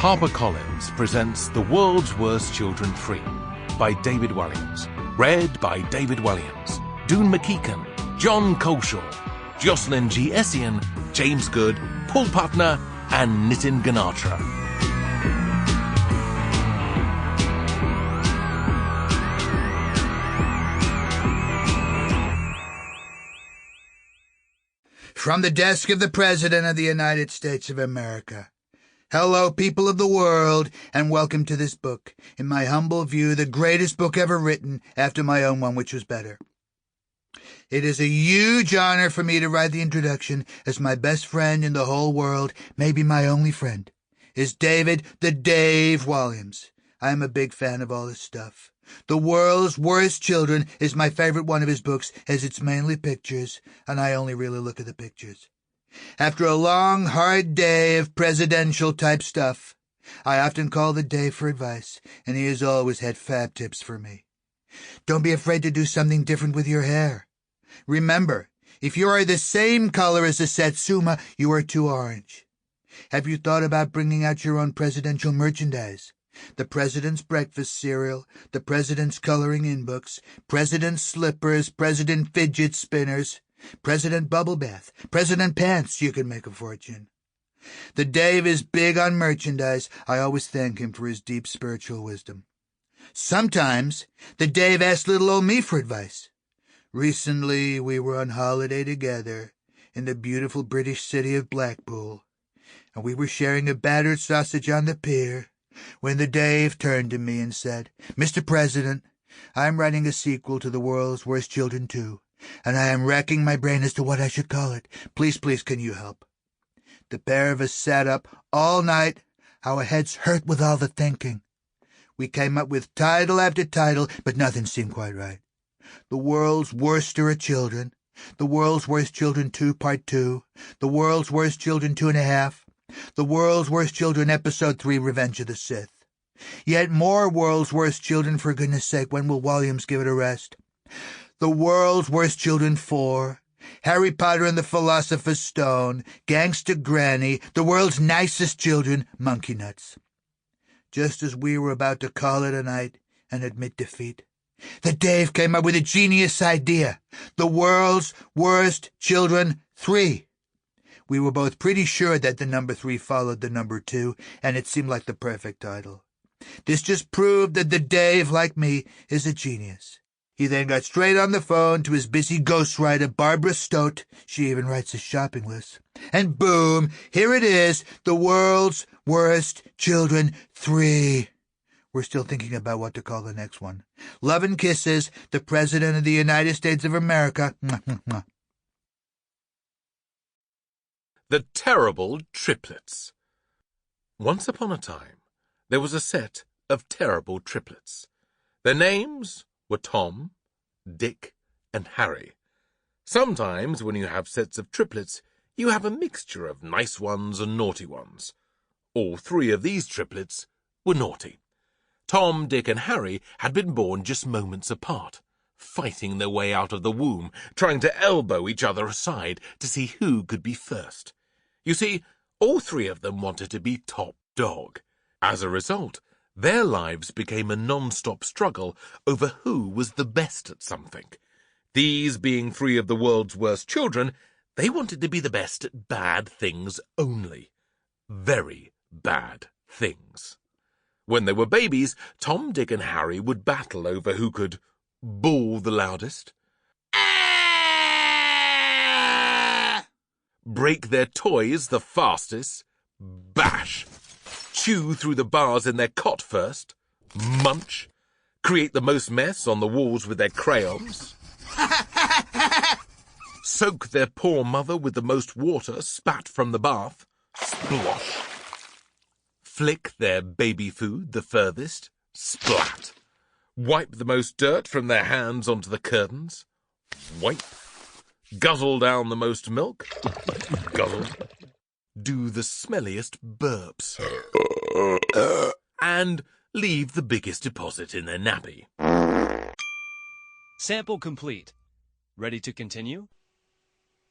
HarperCollins presents The World's Worst Children 3 by David Walliams. Read by David Walliams, Doon Mackichan, John Culshaw, Jocelyn G. Esien, James Goode, Paul Putner, and Nitin Ganatra. From the desk of the President of the United States of America. Hello, people of the world, and welcome to this book. In my humble view, the greatest book ever written, after my own one, which was better. It is a huge honor for me to write the introduction, as my best friend in the whole world, maybe my only friend, is David the Dave Walliams. I am a big fan of all his stuff. The World's Worst Children is my favorite one of his books, as it's mainly pictures, and I only really look at the pictures. After a long, hard day of presidential-type stuff, I often call the Dave for advice, and he has always had fab tips for me. Don't be afraid to do something different with your hair. Remember, if you are the same color as the Satsuma, you are too orange. Have you thought about bringing out your own presidential merchandise? The President's breakfast cereal, the President's coloring-in books, President's slippers, President fidget spinners, President bubble bath, President pants. You can make a fortune. The Dave is big on merchandise. I always thank him for his deep spiritual wisdom. Sometimes the Dave asks little old me for advice. Recently we were on holiday together in the beautiful British city of Blackpool, and we were sharing a battered sausage on the pier, when the Dave turned to me and said, "Mr. President, I'm writing a sequel to The World's Worst Children 2, and I am racking my brain as to what I should call it. Please, can you help?" The pair of us sat up all night, our heads hurt with all the thinking. We came up with title after title, but nothing seemed quite right. The World's Worster of Children, The World's Worst Children 2 Part 2, The World's Worst Children 2.5, The World's Worst Children Episode 3 Revenge of the Sith. Yet more World's Worst Children, for goodness sake, when will Walliams give it a rest? The World's Worst Children 4, Harry Potter and the Philosopher's Stone, Gangsta Granny, The World's Nicest Children, Monkey Nuts. Just as we were about to call it a night and admit defeat, the Dave came up with a genius idea. The World's Worst Children 3. We were both pretty sure that the number 3 followed the number 2, and it seemed like the perfect title. This just proved that the Dave, like me, is a genius. He then got straight on the phone to his busy ghostwriter, Barbara Stote. She even writes his shopping list. And boom, here it is, The World's Worst Children 3. We're still thinking about what to call the next one. Love and kisses, the President of the United States of America. Mwah, mwah, mwah. The Terrible Triplets. Once upon a time, there was a set of terrible triplets. Their names were Tom, Dick, and Harry. Sometimes when you have sets of triplets, you have a mixture of nice ones and naughty ones. All 3 of these triplets were naughty. Tom, Dick, and Harry had been born just moments apart, fighting their way out of the womb, trying to elbow each other aside to see who could be first. You see, all 3 of them wanted to be top dog. As a result, their lives became a non-stop struggle over who was the best at something. These being 3 of the world's worst children, they wanted to be the best at bad things only. Very bad things. When they were babies, Tom, Dick, and Harry would battle over who could bawl the loudest, break their toys the fastest, bash, chew through the bars in their cot first, munch, create the most mess on the walls with their crayons, soak their poor mother with the most water spat from the bath, splosh, flick their baby food the furthest, splat, wipe the most dirt from their hands onto the curtains, wipe, guzzle down the most milk, guzzle, do the smelliest burps, and leave the biggest deposit in their nappy. Sample complete. Ready to continue?